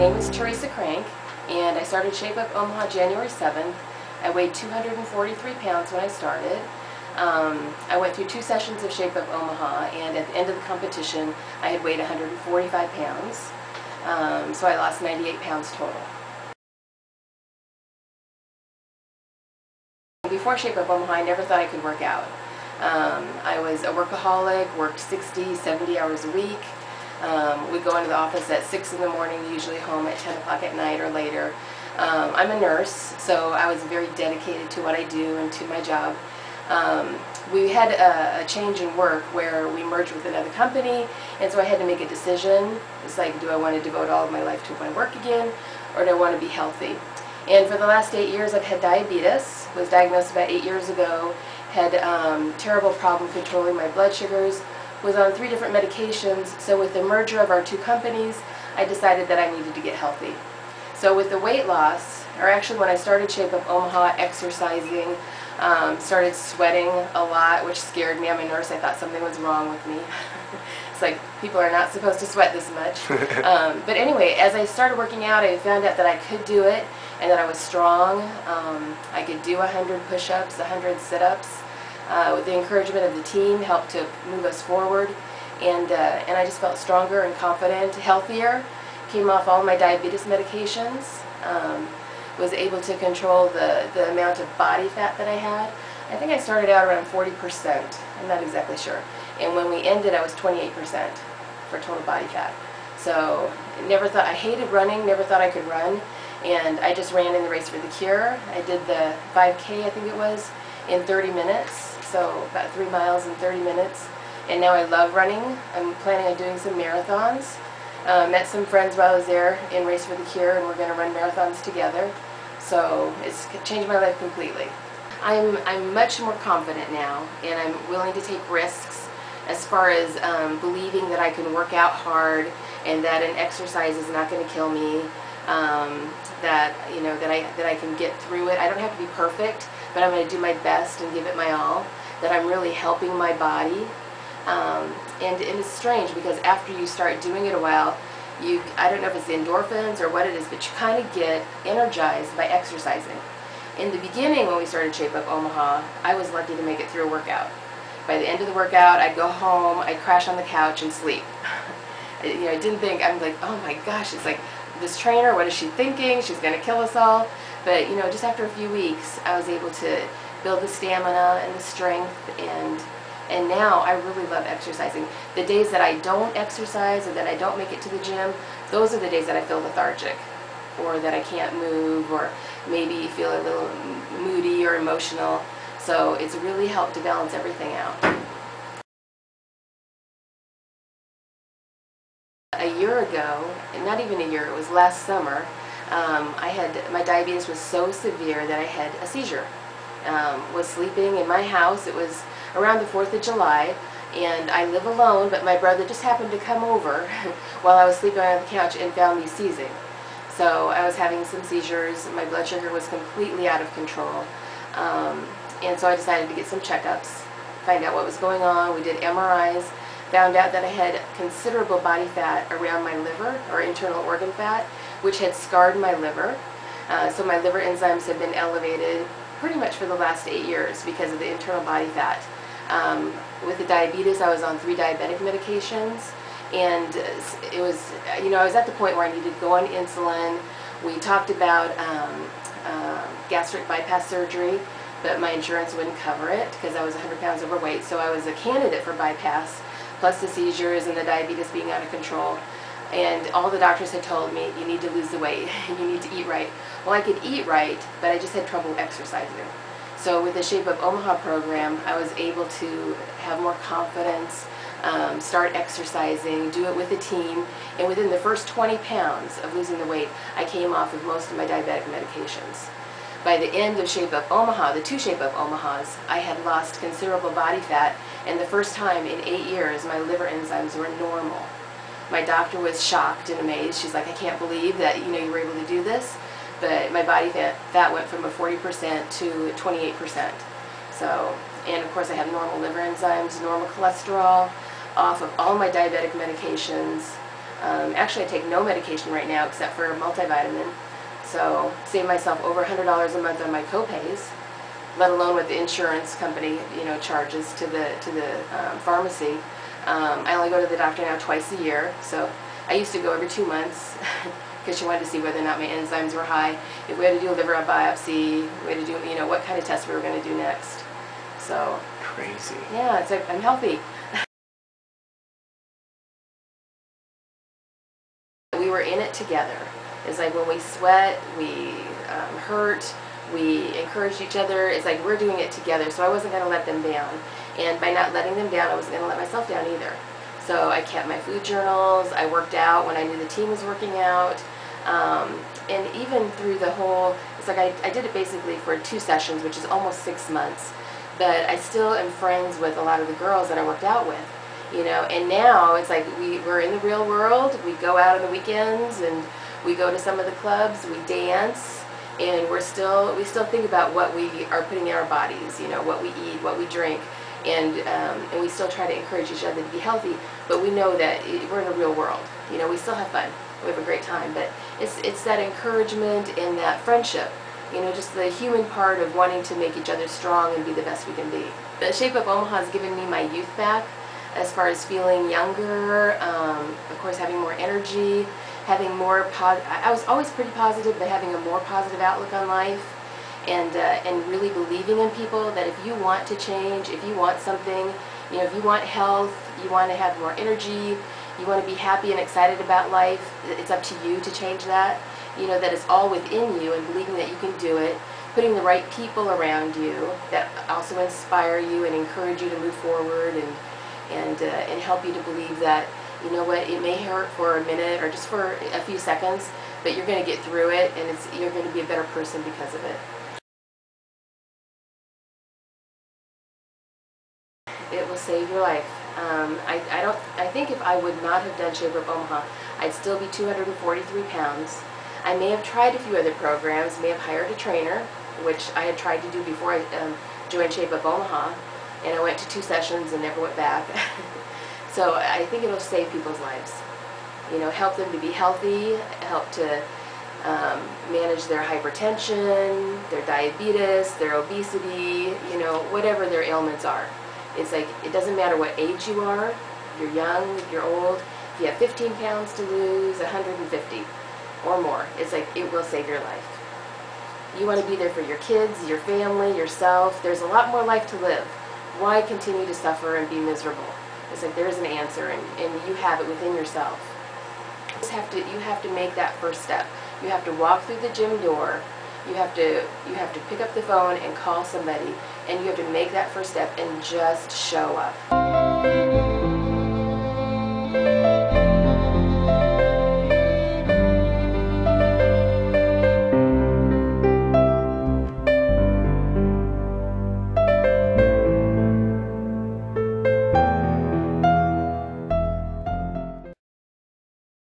name is Theresa and I started Shape Up Omaha January 7th. I weighed 243 pounds when I started. I went through 2 sessions of Shape Up Omaha, and at the end of the competition I had weighed 145 pounds. So I lost 98 pounds total. Before Shape Up Omaha, I never thought I could work out. I was a workaholic, worked 60, 70 hours a week. We'd go into the office at 6 in the morning, usually home at 10 o'clock at night or later. I'm a nurse, so I was very dedicated to what I do and to my job. We had a change in work where we merged with another company, and so I had to make a decision. It's like, do I want to devote all of my life to my work again, or do I want to be healthy? And for the last 8 years I've had diabetes, was diagnosed about 8 years ago, had terrible problem controlling my blood sugars, was on 3 different medications. So with the merger of our 2 companies, I decided that I needed to get healthy. So with the weight loss, or actually when I started Shape Up Omaha, exercising, started sweating a lot, which scared me. I'm a nurse. I thought something was wrong with me. It's like, people are not supposed to sweat this much. But anyway, as I started working out, I found out that I could do it and that I was strong. I could do 100 push-ups, 100 sit-ups. With the encouragement of the team, helped to move us forward, and I just felt stronger and confident, healthier. Came off all my diabetes medications. Was able to control the amount of body fat that I had. I think I started out around 40%. I'm not exactly sure. And when we ended, I was 28% for total body fat. So never thought, I hated running, never thought I could run, and I just ran in the Race for the Cure. I did the 5K, I think it was, in 30 minutes. So about 3 miles in 30 minutes. And now I love running. I'm planning on doing some marathons. Met some friends while I was there in Race for the Cure, and we're going to run marathons together. So it's changed my life completely. I'm much more confident now, and I'm willing to take risks as far as believing that I can work out hard and that an exercise is not going to kill me. That I can get through it. I don't have to be perfect, but I'm going to do my best and give it my all. That I'm really helping my body. And it's strange because after you start doing it a while, I don't know if it's the endorphins or what it is, but you kind of get energized by exercising. In the beginning, when we started Shape Up Omaha, I was lucky to make it through a workout. By the end of the workout, I'd go home, I'd crash on the couch and sleep. I didn't think, I'm like, oh my gosh, it's like, this trainer, what is she thinking? She's going to kill us all. But just after a few weeks, I was able to build the stamina and the strength, and now I really love exercising. The days that I don't exercise or that I don't make it to the gym, those are the days that I feel lethargic, or that I can't move, or maybe feel a little moody or emotional. So it's really helped to balance everything out. A year ago, not even a year, it was last summer, my diabetes was so severe that I had a seizure. Was sleeping in my house. It was around the 4th of July, and I live alone, but my brother just happened to come over while I was sleeping on the couch and found me seizing. So I was having some seizures. My blood sugar was completely out of control. And so I decided to get some checkups, find out what was going on. We did MRIs, found out that I had considerable body fat around my liver, or internal organ fat, which had scarred my liver. So my liver enzymes have been elevated pretty much for the last 8 years because of the internal body fat. With the diabetes, I was on 3 diabetic medications, and it was, I was at the point where I needed to go on insulin. We talked about gastric bypass surgery, but my insurance wouldn't cover it because I was 100 pounds overweight, so I was a candidate for bypass, plus the seizures and the diabetes being out of control. And all the doctors had told me, you need to lose the weight, you need to eat right. Well, I could eat right, but I just had trouble exercising. So with the Shape Up Omaha program, I was able to have more confidence, start exercising, do it with a team, and within the first 20 pounds of losing the weight, I came off of most of my diabetic medications. By the end of Shape Up Omaha, the 2 Shape Up Omahas, I had lost considerable body fat, and the first time in 8 years, my liver enzymes were normal. My doctor was shocked and amazed. She's like, I can't believe that you were able to do this. But my body fat went from a 40% to 28%. So, and of course I have normal liver enzymes, normal cholesterol, off of all my diabetic medications. Actually, I take no medication right now except for a multivitamin. So save myself over $100 a month on my copays, let alone what the insurance company, charges to the pharmacy. I only go to the doctor now twice a year. So I used to go every 2 months because she wanted to see whether or not my enzymes were high. If we had to do a liver biopsy, we had to do, what kind of test we were going to do next. So crazy. yeah, it's like I'm healthy. We were in it together. It's like when we sweat, we hurt, we encouraged each other. It's like we're doing it together, so I wasn't going to let them down. And by not letting them down, I wasn't going to let myself down either. So I kept my food journals, I worked out when I knew the team was working out, and even through the whole, it's like I did it basically for 2 sessions, which is almost 6 months, but I still am friends with a lot of the girls that I worked out with. And now it's like we're in the real world. We go out on the weekends and we go to some of the clubs, we dance, and we still think about what we are putting in our bodies, what we eat, what we drink, and we still try to encourage each other to be healthy, but we know that we're in a real world. We still have fun, we have a great time, but it's that encouragement and that friendship, just the human part of wanting to make each other strong and be the best we can be. The Shape Up Omaha has given me my youth back, as far as feeling younger, of course having more energy, having more I was always pretty positive, but having a more positive outlook on life, and really believing in people that if you want to change, if you want something, if you want health, you want to have more energy, you want to be happy and excited about life, it's up to you to change that. That it's all within you, and believing that you can do it, putting the right people around you that also inspire you and encourage you to move forward, and help you to believe that, it may hurt for a minute or just for a few seconds, but you're going to get through it, and you're going to be a better person because of it. It will save your life. I think if I would not have done Shape Up Omaha, I'd still be 243 pounds. I may have tried a few other programs, may have hired a trainer, which I had tried to do before I joined Shape Up Omaha, and I went to 2 sessions and never went back. So I think it'll save people's lives. Help them to be healthy, help to manage their hypertension, their diabetes, their obesity, whatever their ailments are. It's like, it doesn't matter what age you are, if you're young, if you're old, if you have 15 pounds to lose, 150 or more, it's like, it will save your life. You want to be there for your kids, your family, yourself. There's a lot more life to live. Why continue to suffer and be miserable? It's like there's an answer, and you have it within yourself. You have to make that first step. You have to walk through the gym door. You have to pick up the phone and call somebody, and you have to make that first step and just show up.